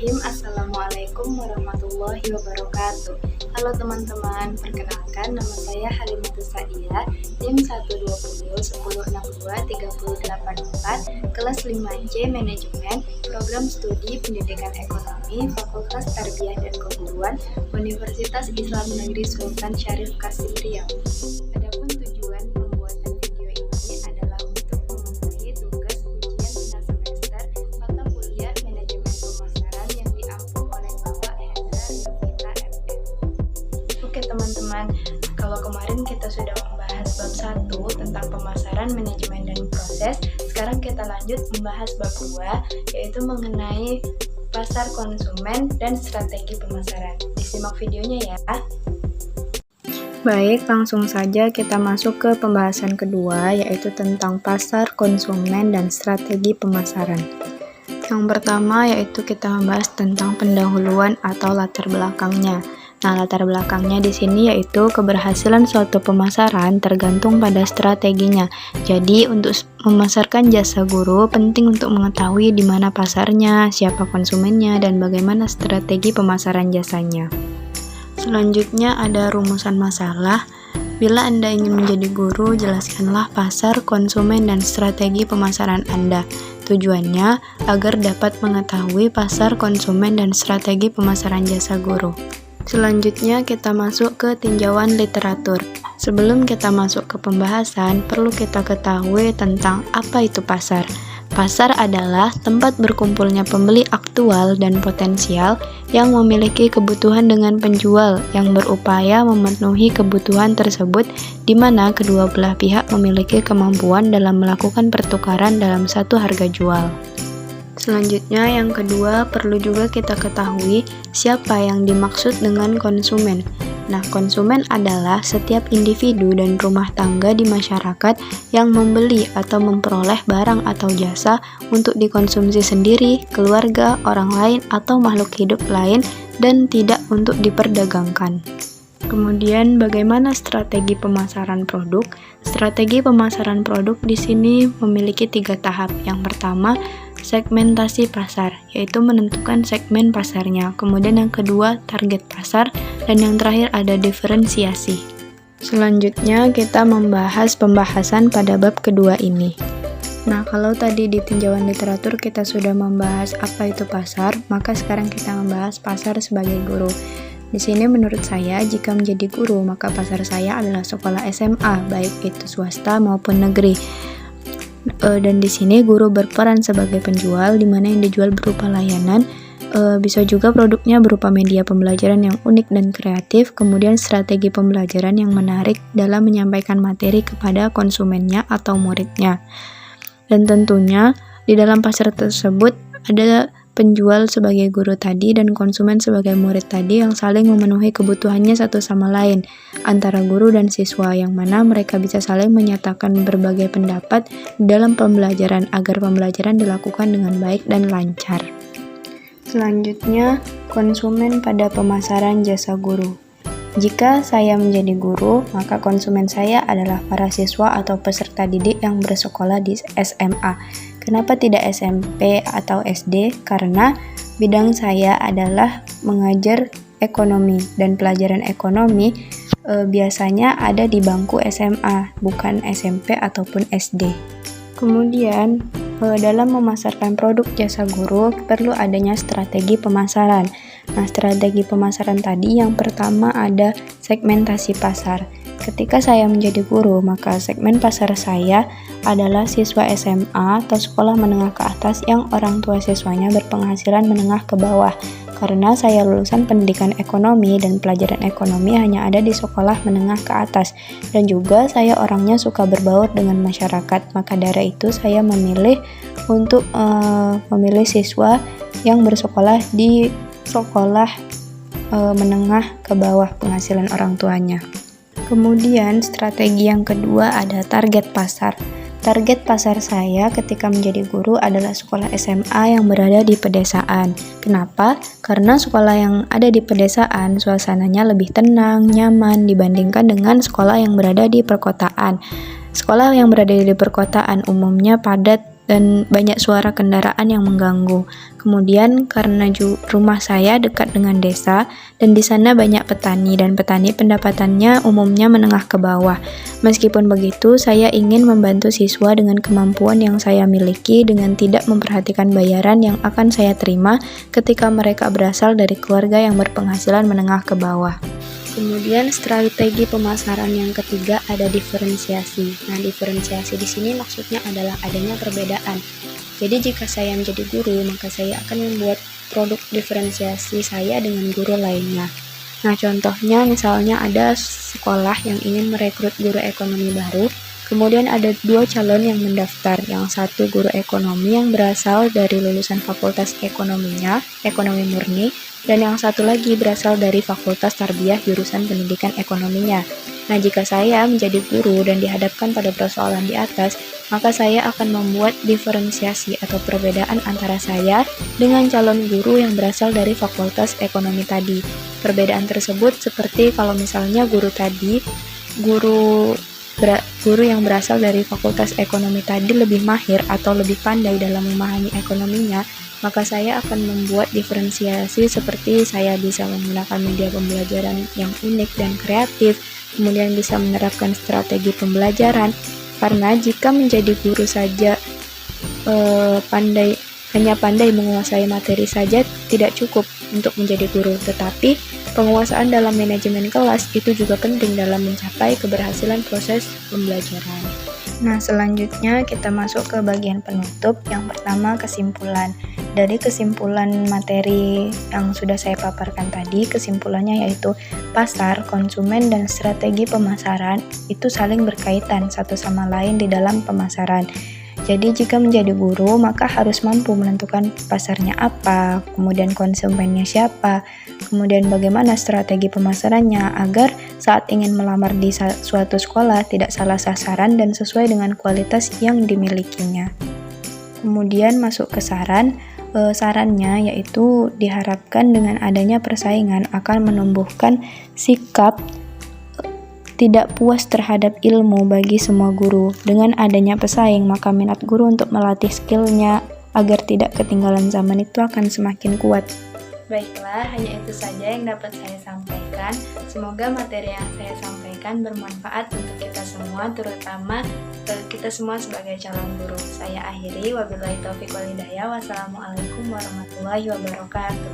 Bismillahirrahmanirrahim. Assalamualaikum warahmatullahi wabarakatuh. Halo teman-teman, perkenalkan nama saya Halimatus Sa'diyah, NIM 12010623084, kelas 5C Manajemen, Program Studi Pendidikan Ekonomi, Fakultas Tarbiyah dan Keguruan, Universitas Islam Negeri Sultan Syarif Qasim Riau. Adapun tujuan pembuatan video ini adalah untuk memenuhi tugas ujian tengah semester mata kuliah Manajemen Pemasaran yang diampu oleh Bapak Hendra Yovita MM. Oke teman-teman, kalau kemarin kita sudah membahas bab 1 tentang pemasaran, manajemen, dan proses, sekarang kita lanjut membahas bab 2, yaitu mengenai pasar konsumen dan strategi pemasaran. Disimak videonya ya. Baik, langsung saja kita masuk ke pembahasan kedua, yaitu tentang pasar konsumen dan strategi pemasaran. Yang pertama yaitu kita membahas tentang pendahuluan atau latar belakangnya. Nah, latar belakangnya di sini yaitu keberhasilan suatu pemasaran tergantung pada strateginya. Jadi, untuk memasarkan jasa guru penting untuk mengetahui di mana pasarnya, siapa konsumennya, dan bagaimana strategi pemasaran jasanya. Selanjutnya ada rumusan masalah. Bila Anda ingin menjadi guru, jelaskanlah pasar, konsumen, dan strategi pemasaran Anda. Tujuannya agar dapat mengetahui pasar, konsumen, dan strategi pemasaran jasa guru. Selanjutnya kita masuk ke tinjauan literatur. Sebelum kita masuk ke pembahasan, perlu kita ketahui tentang apa itu pasar. Pasar adalah tempat berkumpulnya pembeli aktual dan potensial yang memiliki kebutuhan dengan penjual yang berupaya memenuhi kebutuhan tersebut, di mana kedua belah pihak memiliki kemampuan dalam melakukan pertukaran dalam satu harga jual. Selanjutnya, yang kedua, perlu juga kita ketahui siapa yang dimaksud dengan konsumen. Nah, konsumen adalah setiap individu dan rumah tangga di masyarakat yang membeli atau memperoleh barang atau jasa untuk dikonsumsi sendiri, keluarga, orang lain, atau makhluk hidup lain, dan tidak untuk diperdagangkan. Kemudian, bagaimana strategi pemasaran produk? Strategi pemasaran produk di sini memiliki 3 tahap. Yang pertama, segmentasi pasar, yaitu menentukan segmen pasarnya. Kemudian yang kedua, target pasar, dan yang terakhir ada diferensiasi. Selanjutnya kita membahas pembahasan pada bab kedua ini. Nah, kalau tadi di tinjauan literatur kita sudah membahas apa itu pasar, maka sekarang kita membahas pasar sebagai guru. Di sini menurut saya, jika menjadi guru, maka pasar saya adalah sekolah SMA, baik itu swasta maupun negeri. Dan di sini guru berperan sebagai penjual, di mana yang dijual berupa layanan, bisa juga produknya berupa media pembelajaran yang unik dan kreatif, kemudian strategi pembelajaran yang menarik dalam menyampaikan materi kepada konsumennya atau muridnya. Dan tentunya di dalam pasar tersebut ada penjual sebagai guru tadi dan konsumen sebagai murid tadi yang saling memenuhi kebutuhannya satu sama lain antara guru dan siswa, yang mana mereka bisa saling menyatakan berbagai pendapat dalam pembelajaran agar pembelajaran dilakukan dengan baik dan lancar. Selanjutnya, konsumen pada pemasaran jasa guru. Jika saya menjadi guru, maka konsumen saya adalah para siswa atau peserta didik yang bersekolah di SMA. Kenapa tidak SMP atau SD? Karena bidang saya adalah mengajar ekonomi, dan pelajaran ekonomi biasanya ada di bangku SMA, bukan SMP ataupun SD. Kemudian, dalam memasarkan produk jasa guru, perlu adanya strategi pemasaran. Nah, strategi pemasaran tadi yang pertama ada segmentasi pasar. Ketika saya menjadi guru, maka segmen pasar saya adalah siswa SMA atau sekolah menengah ke atas yang orang tua siswanya berpenghasilan menengah ke bawah. Karena saya lulusan pendidikan ekonomi dan pelajaran ekonomi hanya ada di sekolah menengah ke atas. Dan juga saya orangnya suka berbaur dengan masyarakat, maka dari itu saya memilih untuk memilih siswa yang bersekolah di sekolah menengah ke bawah penghasilan orang tuanya. Kemudian strategi yang kedua ada target pasar. Target pasar saya ketika menjadi guru adalah sekolah SMA yang berada di pedesaan. Kenapa? Karena sekolah yang ada di pedesaan suasananya lebih tenang, nyaman dibandingkan dengan sekolah yang berada di perkotaan. Sekolah yang berada di perkotaan umumnya padat dan banyak suara kendaraan yang mengganggu. Kemudian karena rumah saya dekat dengan desa dan di sana banyak petani dan petani pendapatannya umumnya menengah ke bawah. Meskipun begitu, saya ingin membantu siswa dengan kemampuan yang saya miliki dengan tidak memperhatikan bayaran yang akan saya terima ketika mereka berasal dari keluarga yang berpenghasilan menengah ke bawah. Kemudian strategi pemasaran yang ketiga ada diferensiasi. Nah, diferensiasi di sini maksudnya adalah adanya perbedaan. Jadi jika saya menjadi guru, maka saya akan membuat produk diferensiasi saya dengan guru lainnya. Nah, contohnya misalnya ada sekolah yang ingin merekrut guru ekonomi baru, kemudian ada 2 calon yang mendaftar, yang satu guru ekonomi yang berasal dari lulusan fakultas ekonominya, ekonomi murni, dan yang satu lagi berasal dari fakultas tarbiyah jurusan pendidikan ekonominya. Nah, jika saya menjadi guru dan dihadapkan pada persoalan di atas, maka saya akan membuat diferensiasi atau perbedaan antara saya dengan calon guru yang berasal dari fakultas ekonomi tadi. Perbedaan tersebut seperti kalau misalnya guru yang berasal dari fakultas ekonomi tadi lebih mahir atau lebih pandai dalam memahami ekonominya, maka saya akan membuat diferensiasi seperti saya bisa menggunakan media pembelajaran yang unik dan kreatif, kemudian bisa menerapkan strategi pembelajaran, karena jika menjadi guru saja hanya pandai menguasai materi saja tidak cukup untuk menjadi guru, tetapi penguasaan dalam manajemen kelas itu juga penting dalam mencapai keberhasilan proses pembelajaran. Nah, selanjutnya kita masuk ke bagian penutup. Yang pertama, kesimpulan. Dari kesimpulan materi yang sudah saya paparkan tadi, kesimpulannya yaitu pasar, konsumen, dan strategi pemasaran itu saling berkaitan satu sama lain di dalam pemasaran. Jadi jika menjadi guru, maka harus mampu menentukan pasarnya apa, kemudian konsumennya siapa, kemudian bagaimana strategi pemasarannya agar saat ingin melamar di suatu sekolah tidak salah sasaran dan sesuai dengan kualitas yang dimilikinya. Kemudian masuk ke saran. Sarannya yaitu diharapkan dengan adanya persaingan akan menumbuhkan sikap tidak puas terhadap ilmu bagi semua guru. Dengan adanya pesaing, maka minat guru untuk melatih skillnya agar tidak ketinggalan zaman itu akan semakin kuat. Baiklah, hanya itu saja yang dapat saya sampaikan. Semoga materi yang saya sampaikan bermanfaat untuk kita semua, terutama kita semua sebagai calon guru. Saya akhiri, wabillahi taufiq wal hidayah. Wassalamualaikum warahmatullahi wabarakatuh.